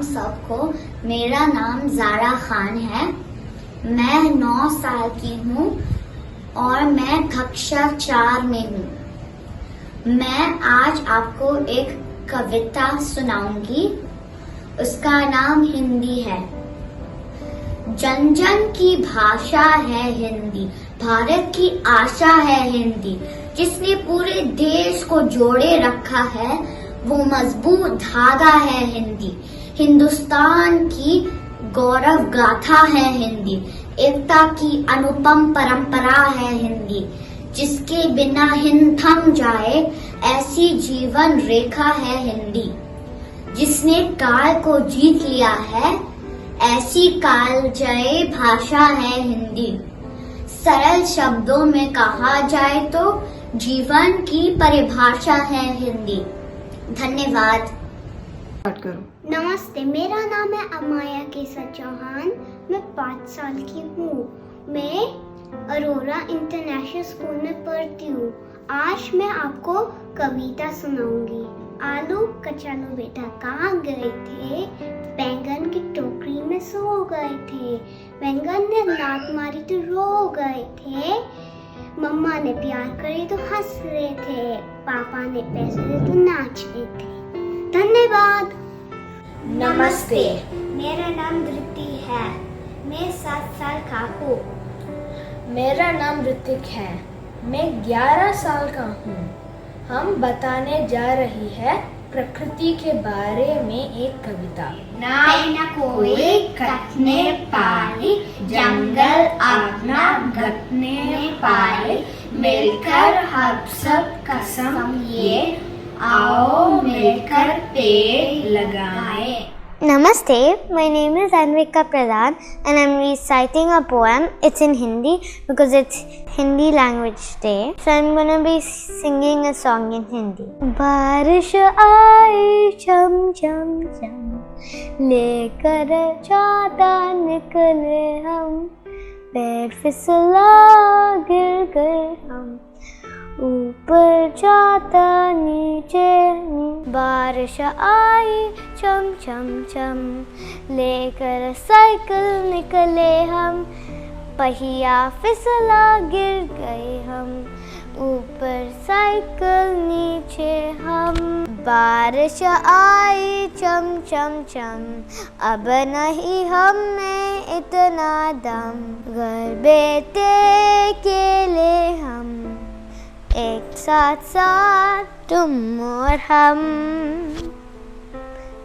सबको। मेरा नाम ज़ारा खान है। मैं 9 साल की हूँ और मैं कक्षा 4 में हूँ। मैं आज आपको एक कविता सुनाऊंगी। उसका नाम हिंदी है। जन जन की भाषा है हिंदी, भारत की आशा है हिंदी। जिसने पूरे देश को जोड़े रखा है वो मजबूत धागा है हिंदी। हिंदुस्तान की गौरव गाथा है हिंदी। एकता की अनुपम परंपरा है हिंदी। जिसके बिना हिंद थम जाए ऐसी जीवन रेखा है हिंदी। जिसने काल को जीत लिया है ऐसी कालजयी भाषा है हिंदी। सरल शब्दों में कहा जाए तो जीवन की परिभाषा है हिंदी। धन्यवाद। नमस्ते, मेरा नाम है अमाया केसर चौहान। मैं 5 साल की हूँ। मैं अरोरा इंटरनेशनल स्कूल में पढ़ती हूँ। आज मैं आपको कविता सुनाऊंगी। आलू कचालू बेटा कहाँ गए थे, बैंगन की टोकरी में सो गए थे। बैंगन ने लात मारी तो रो गए थे। मम्मा ने प्यार करे तो हंस रहे थे। पापा ने पैसे दे तो नाच रहे थे। धन्यवाद। नमस्ते। मेरा नाम धृति है। मैं 7 साल का हूँ। मेरा नाम ऋतिक है। मैं 11 साल का हूँ। हम बताने जा रही है प्रकृति के बारे में एक कविता। ना कोई कटने पाई, जंगल अपना गटने पाए। मिलकर हम सब कसम ये, आओ मिलकर पेड़ लगाए। Namaste, my name is Anvika Pradhan and I'm reciting a poem. It's in Hindi because it's Hindi language day. So I'm going to be singing a song in Hindi. बारिश आई चम चम चम, लेकर छाता निकले हम। पैर फिसला गिर गए हम, ऊपर जाता नीचे। बारिश आई चम चम चम, लेकर साइकिल निकले हम। पहिया फिसला गिर गए हम, ऊपर साइकिल नीचे हम। बारिश आई चम चम चम, अब नहीं हमें इतना दम। घर बेटे अकेले हम, एक साथ साथ तुम और हम।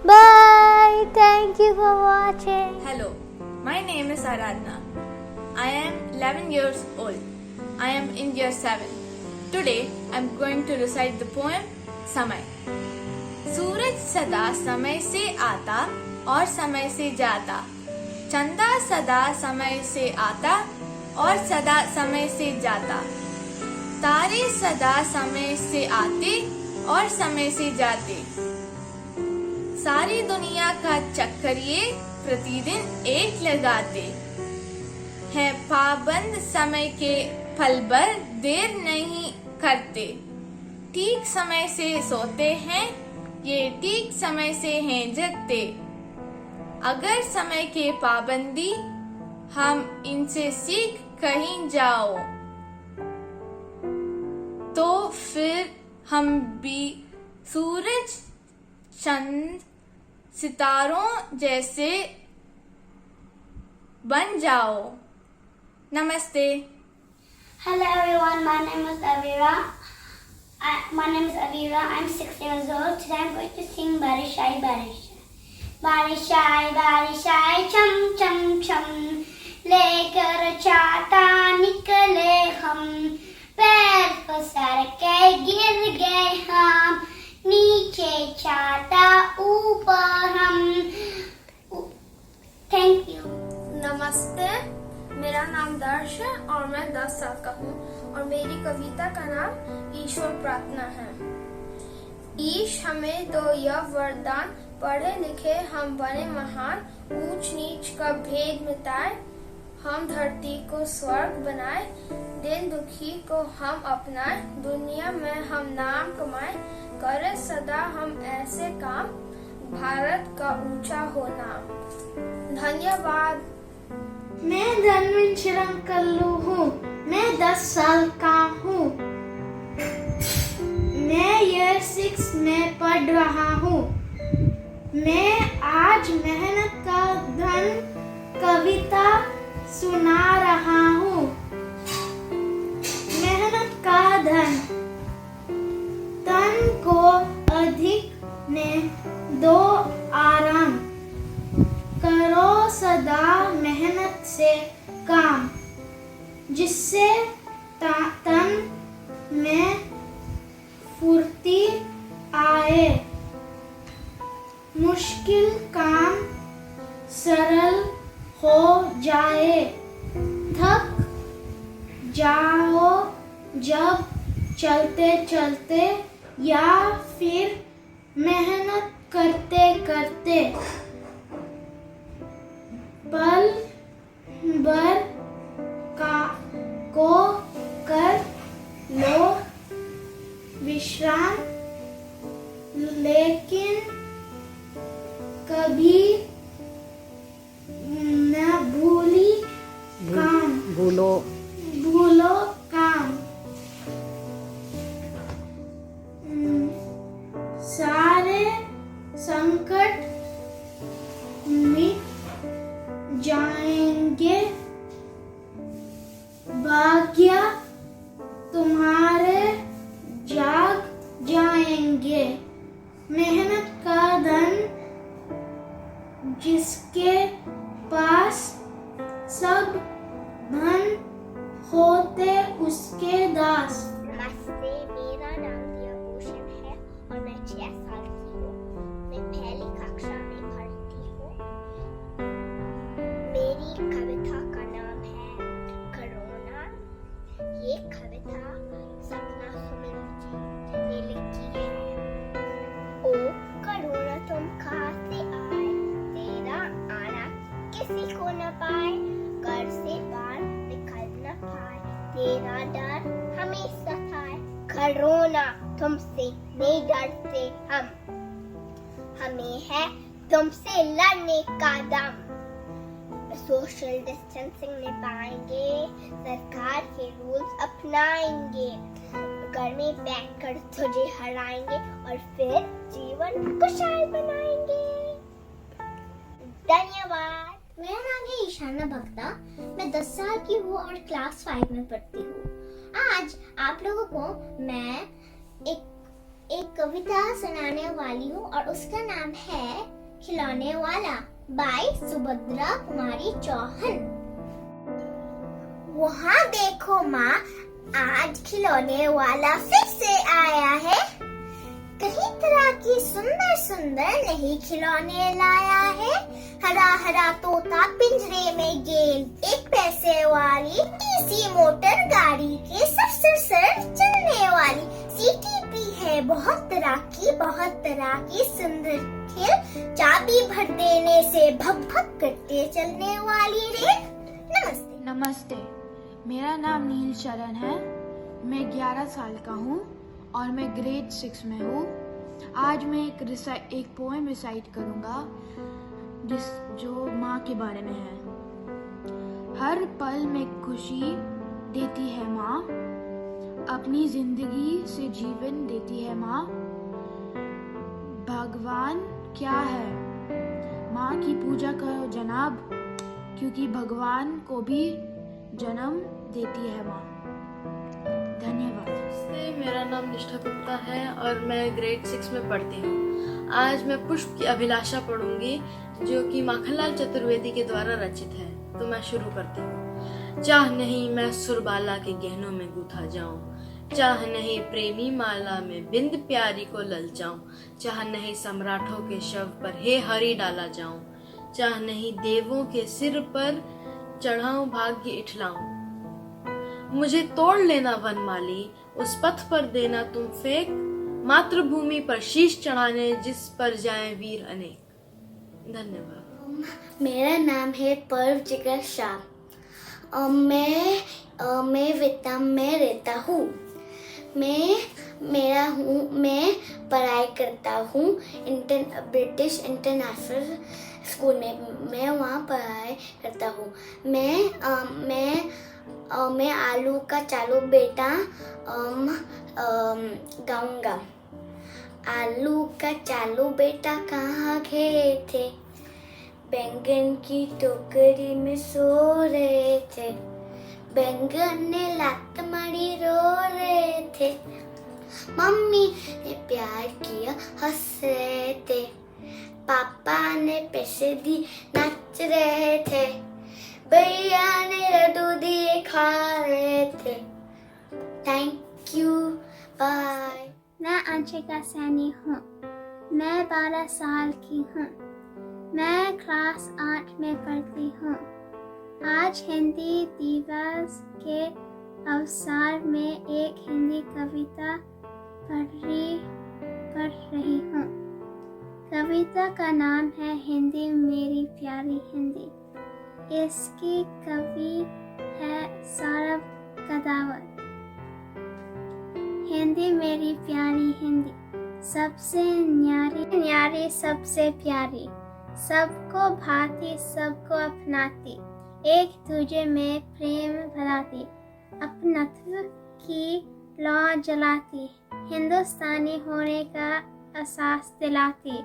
Bye. Thank you for watching. Hello, my name is Aradhna. I am 11 years old. I am in year 7. Today I am going to recite the poem समय। सूरज सदा समय से आता और समय से जाता। चंदा सदा समय से आता और सदा समय से जाता। तारे सदा समय से आते और समय से जाते। सारी दुनिया का चक्कर ये प्रतिदिन एक लगाते हैं। पाबंद समय के फल पर देर नहीं करते। ठीक समय से सोते हैं ये, ठीक समय से हैं जगते। अगर समय के पाबंदी हम इनसे सीख कहीं जाओ तो फिर हम भी सूरज चंद सितारों जैसे बन जाओ। नमस्ते। Hello everyone, my name is Avira. I'm 6 years old. Today I'm going to sing Barish Aayi Barish Aayi। बारिश आई चम चम चम, लेकर छाता निकले हम। पैर पसार के गिर गए हम, नीचे छाता ऊपर हम। Thank you. नमस्ते, मेरा नाम दर्श है और मैं 10 साल का हूँ और मेरी कविता का नाम ईश्वर प्रार्थना है। ईश हमें दो यह वरदान, पढ़े लिखे हम बने महान। ऊंच नीच का भेद मिटाए, हम धरती को स्वर्ग बनाए। दिन दुखी को हम अपनाए, दुनिया में हम नाम कमाए। करे सदा हम ऐसे काम, भारत का ऊंचा होना। धन्यवाद। मैं धनविन शिरंकल्लू हूँ। मैं 10 साल का हूँ। मैं ईयर 6 में पढ़ रहा हूँ। मैं आज मेहनत का धन कविता सुना रहा हूँ। मेहनत का धन, तन को अधिक ने दो आराम, करो सदा मेहनत से काम, जिससे तन में फुर्ती आए, मुश्किल काम सरल हो जाए। थक जाओ जब चलते चलते या फिर मेहनत करते करते, पल भर को कर लो विश्राम, लेकिन कभी न भूलो काम। सारे संकट मिट जाएंगे, भाग्य तुम्हारे जाग जाएंगे। मेहनत का धन, जिसके पास सब धन होते उसके दास। नमस्ते, मेरा नाम दिया भूषण है और मैं 6 साल की हूँ। मैं पहली कक्षा में पढ़ती हूँ। मेरी कविता का नाम है कोरोना। ये कविता सपना सुमिल जी ने लिखी है। ओ कोरोना तुम कहाँ से आए, तेरा आना किसी को न पाए, घर से बाहर निकल न पाए, तेरा डर हमें सताए। कोरोना तुमसे नहीं डरते हम, हमें है तुमसे लड़ने का दम। सोशल डिस्टेंसिंग निभाएंगे, सरकार के रूल्स अपनाएंगे, घर में बैठकर तुझे हराएंगे और फिर जीवन खुशहाल बनाएंगे। धन्यवाद। मेरा नाम है ईशाना भक्ता। मैं 10 साल की हूँ और क्लास 5 में पढ़ती हूँ। आज आप लोगों को मैं एक कविता सुनाने वाली हूँ और उसका नाम है खिलौने वाला बाय सुभद्रा कुमारी चौहान। वहाँ देखो माँ, आज खिलौने वाला फिर से आया है। कई तरह की सुंदर सुंदर नई खिलौने लाया है। हरा हरा तोता पिंजरे में गेंद, एक पैसे वाली डीसी मोटर गाड़ी के सर चलने वाली, सीटी भी है बहुत तरह की सुंदर खेल, चाबी भर देने से भग भग करते चलने वाली रेल। नमस्ते। नमस्ते, मेरा नाम नील शरण है। मैं 11 साल का हूँ और मैं ग्रेड 6 में हूँ। आज मैं एक पोएम रिसाइट करूँगा जो माँ के बारे में है। हर पल में खुशी देती है माँ, अपनी जिंदगी से जीवन देती है माँ। भगवान क्या है, माँ की पूजा करो जनाब, क्योंकि भगवान को भी जन्म देती है माँ। धन्यवाद। मेरा नाम निष्ठा गुप्ता है और मैं ग्रेड 6 में पढ़ती हूँ। आज मैं पुष्प की अभिलाषा पढ़ूंगी जो कि माखनलाल चतुर्वेदी के द्वारा रचित है। तो मैं शुरू करती हूँ। चाह नहीं मैं सुरबाला के गहनों में गूथा जाऊं, चाह नहीं प्रेमी माला में बिंद प्यारी को ललचाऊं, चाह नहीं सम्राटों के शव पर हे हरि डाला जाऊं, चाह नहीं देवों के सिर पर चढ़ाऊं भाग्य इठलाऊं। मुझे तोड़ लेना वनमाली, उस पथ पर देना तुम फेंक, मातृभूमि पर शीश चढ़ाने जिस पर जाएं वीर अनेक। धन्यवाद। मेरा नाम है पर्व जिगर शाह। मैं वियतनाम में रहता हूँ। मैं मैं पढ़ाई करता हूँ ब्रिटिश इंटरनेशनल स्कूल में। मैं वहाँ पढ़ाई करता हूँ। मैं आलू का चालू बेटा गाऊंगा। आलू का चालू बेटा कहाँ गए थे? बैंगन की टोकरी में सो रहे थे। बैंगन ने लात मारी रो रहे थे। मम्मी ने प्यार किया हंस रहे थे। पापा ने पैसे दी नाच रहे थे। भैया ने लड्डू दिए खा रहे थे। Thank you, bye. मैं अंशिका सैनी हूँ। मैं 12 साल की हूँ। मैं क्लास 8 में पढ़ती हूँ। आज हिंदी दिवस के अवसर में एक हिंदी कविता पढ़ रही हूँ। कविता का नाम है हिंदी मेरी प्यारी हिंदी। इसकी कवि है सौरभ कदावर। हिंदी मेरी प्यारी हिंदी, सबसे न्यारी सबसे प्यारी, सबको भाती सबको अपनाती, एक दूजे में प्रेम भराती, अपनत्व की लौ जलाती, हिंदुस्तानी होने का एहसास दिलाती,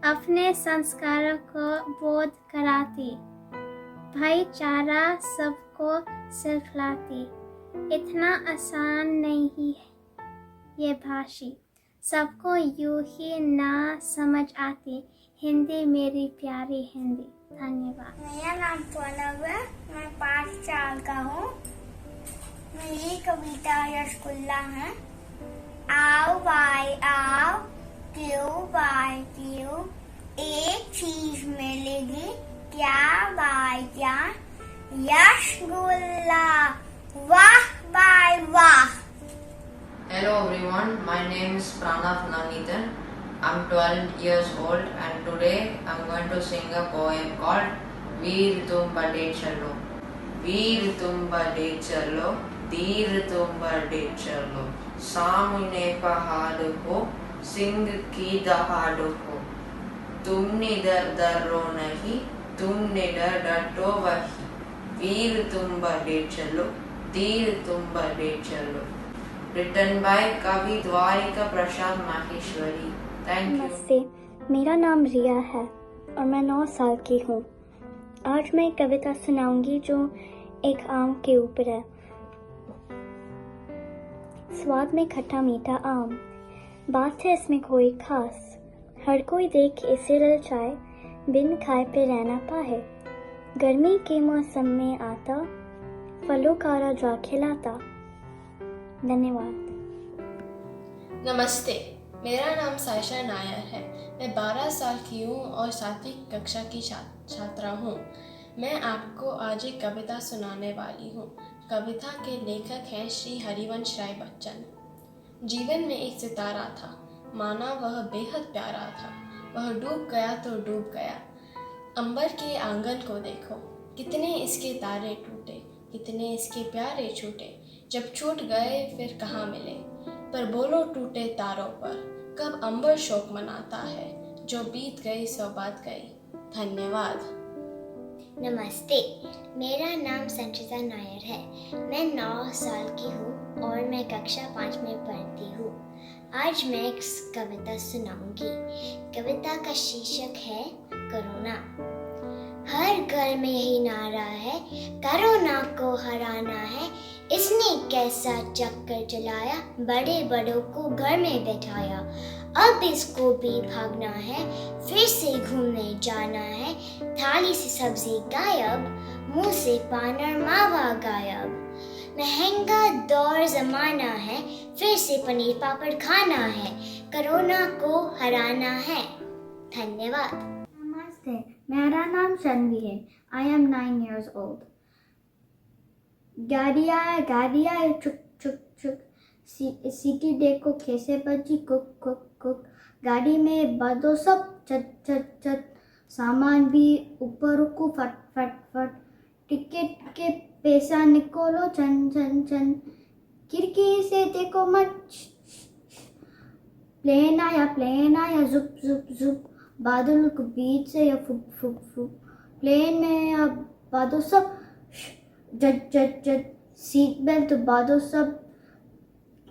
अपने संस्कारों को बोध कराती, भाईचारा सबको सिखलाती। इतना आसान नहीं है ये भाषी, सबको यूं ही ना समझ आती, हिंदी मेरी प्यारी हिंदी। धन्यवाद। मेरा नाम प्रणव है। मैं 5 साल का हूँ। मेरी कविता रसगुल्ला है। आओ बाय आओ, पियो बाय पियो, एक चीज मिलेगी क्या बाय क्या, रसगुल्ला वाह बाय वाह। Hello everyone, my name is Pranav Nanithan. I'm 12 years old and today I'm going to sing a poem called Veer Tum Bade Chalo. Veer Tum Bade Chalo, Deer Tum Bade Chalo. सामने पहाड़ हो, सिंह की दहाड़ हो, तुम निडर डरो नहीं, तुम निडर डटो वही, वीर तुम बड़े चलो, धीर तुम बड़े चलो। Written by कवि द्वारिका प्रसाद माहेश्वरी। Thank you. नमस्ते, मेरा नाम रिया है और मैं 9 साल की हूँ। आज मैं एक कविता सुनाऊंगी जो एक आम के ऊपर है। स्वाद में खट्टा मीठा आम, बात है इसमें कोई खास, हर कोई देख इसे ललचाए, बिन खाए पे रहना पाए। गर्मी के मौसम में आता, फलों का राजा खिलाता। धन्यवाद। नमस्ते, मेरा नाम सायशा नायर है। मैं 12 साल की हूँ और 7वीं कक्षा की छात्रा हूँ। मैं आपको आज एक कविता सुनाने वाली हूँ। कविता के लेखक हैं श्री हरिवंश राय बच्चन। जीवन में एक सितारा था, माना वह बेहद प्यारा था, वह डूब गया तो डूब गया। अंबर के आंगन को देखो, कितने इसके तारे टूटे, कितने इसके प्यारे छूटे, जब छूट गए फिर कहाँ मिले। पर बोलो टूटे तारों पर, कब अंबर शोक मनाता है, जो बीत गई सो बात गई। धन्यवाद। नमस्ते, मेरा नाम संचिता नायर है। मैं 9 साल की हूँ और मैं कक्षा 5 में पढ़ती हूँ। आज मैं एक कविता सुनाऊंगी। कविता का शीर्षक है कोरोना। हर घर में यही नारा है, कोरोना को हराना है। इसने कैसा चक्कर चलाया, बड़े बड़ों को घर में बैठाया। अब इसको भी भागना है, फिर से घूमने जाना है। थाली से सब्जी गायब, मुंह से पान और मावा गायब। महंगा दौर जमाना है, फिर से पनीर पापड़ खाना है। कोरोना को हराना है। धन्यवाद। नमस्ते, मेरा नाम शन्वी है। I am 9 years old. गाड़ी आए चुक चुक चुक, सीटी देखो कैसे बजी कुक कुक कुक। गाड़ी में बदो सब चट चट चट, सामान भी ऊपर को फट फट फट। टिकट के पैसा निकालो चन चन चन, खिड़की से देखो मत प्लेन आया जुप जुप जुप, बादलों के बीच से या फुप फुप फुप, प्लेन में या बादल सब जट जट जट, सीट बेल्ट बादल सब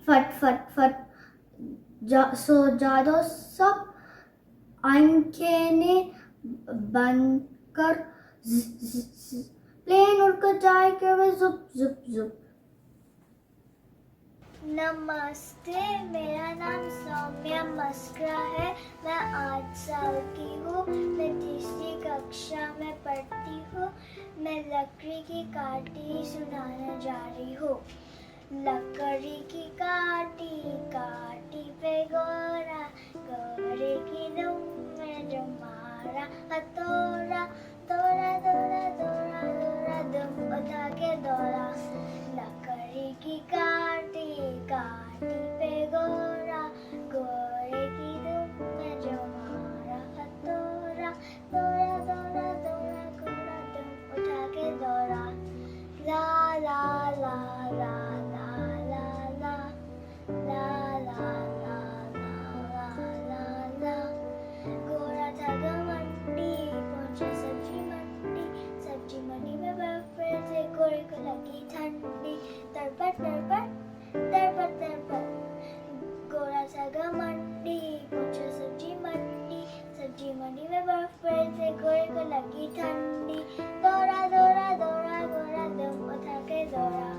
फट फट फट, सो जादो सब आंखें ने बंद कर, प्लेन उड़कर जाएगा वह जुप जुप जुप। नमस्ते, मेरा नाम सौम्या मस्करा है। मैं 8 साल की हूँ। मैं तीसरी कक्षा में पढ़ती हूँ। मैं लकड़ी की काटी सुनाने जा रही हूँ। लकड़ी की काटी काटी पे गोरा, गोरे की दुम में जो मारा हथौड़ा, दौड़ा दौड़ा दौड़ा दौड़ा दुम उठा के दौड़ा। लकड़ी की काटी काटी पे गोरा, गोरे की दुम में जो मारा हथौड़ा, दौड़ा दौड़ा दौड़ा गोरा दुम उठा के दौड़ा। ला ला ला ला ला ला ला ला ला ला ला ला। गोरा था घमंडी, पहुंचा सब्जी मंडी, सब्जी मंडी में बर्फ पड़े थे, गोरे को लगी ठंडी। तड़पट तड़पट तड़पट तड़पट, गोरा था घमंडी, पहुंचा सब्जी मंडी, सब्जी मंडी में बर्फ पड़े थे, गोरे को लगी ठंडी। दौड़ा दौड़ा दौड़ा गोरा दुम उठा के दौड़ा।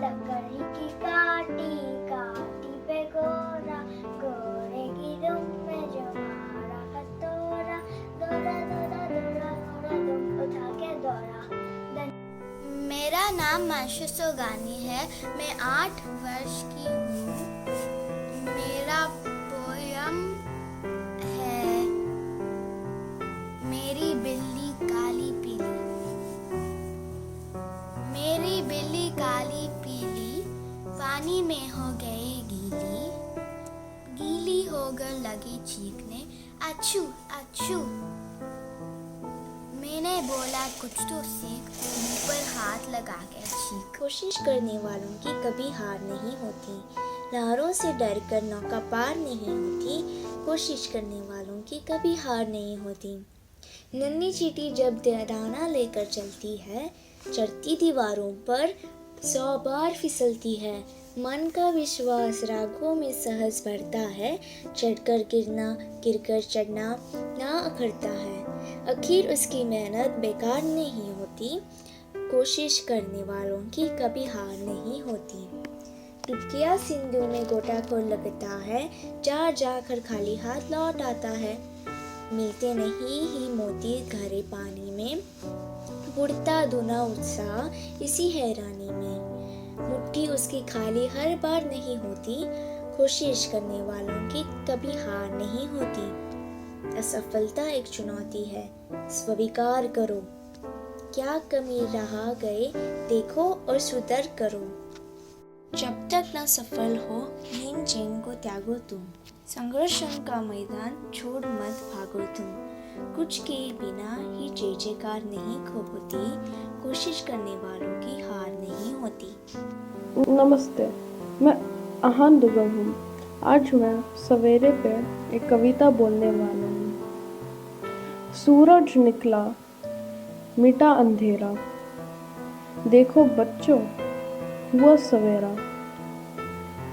लकड़ी की काटी काटी पे गोरा, गोरे की दुम में जो मारा हथौड़ा, दौड़ा दौड़ा दौड़ा गोरा दुम उठा के दौड़ा। मेरा नाम माशा सोगानी है। मैं 8 वर्ष की हूँ। मेरा पोयम है मेरी बिल्ली काली पीली। मेरी बिल्ली काली पीली, पानी में हो गई गीली, गीली होकर लगी चीखने, अच्छू अच्छू। मैंने बोला कुछ तो सीख, मुंह पर हाथ लगा के चीख। कोशिश करने वालों की कभी हार नहीं होती, लहरों से डर कर नौका पार नहीं होती, कोशिश करने वालों की कभी हार नहीं होती। नन्ही चींटी जब दाना लेकर चलती है, चढ़ती दीवारों पर 100 बार फिसलती है, मन का विश्वास रागों में सहज भरता है, चढ़कर गिरना गिरकर चढ़ना ना अखरता है, आखिर उसकी मेहनत बेकार नहीं होती, कोशिश करने वालों की कभी हार नहीं होती। डुबकिया सिंधु में गोताखोर लगता है, जा जाकर खाली हाथ लौट आता है, मिलते नहीं ही मोती गहरे पानी में, बुढ़ता दुना उत्साह इसी हैरानी में, मुट्ठी उसकी खाली हर बार नहीं होती, कोशिश करने वालों की कभी हार नहीं होती। असफलता एक चुनौती है, स्वीकार करो, क्या कमी रहा गए देखो और सुधर करो। जब तक न सफल हो हीन चैन को त्यागो तुम, संघर्षों का मैदान छोड़ मत भागो तुम, कुछ के बिना ही जय जयकार नहीं होती, कोशिश करने वालों की हार नहीं होती। नमस्ते, मैं आहान दुगम हूँ। आज मैं सवेरे पे एक कविता बोलने वाला हूँ। सूरज निकला मिटा अंधेरा, देखो बच्चों हुआ सवेरा,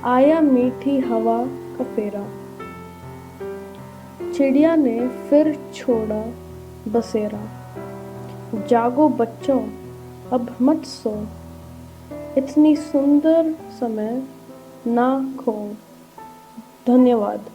आया मीठी हवा का फेरा, चिड़िया ने फिर छोड़ा बसेरा, जागो बच्चों अब मत सो, इतनी सुंदर समय ना खो। धन्यवाद।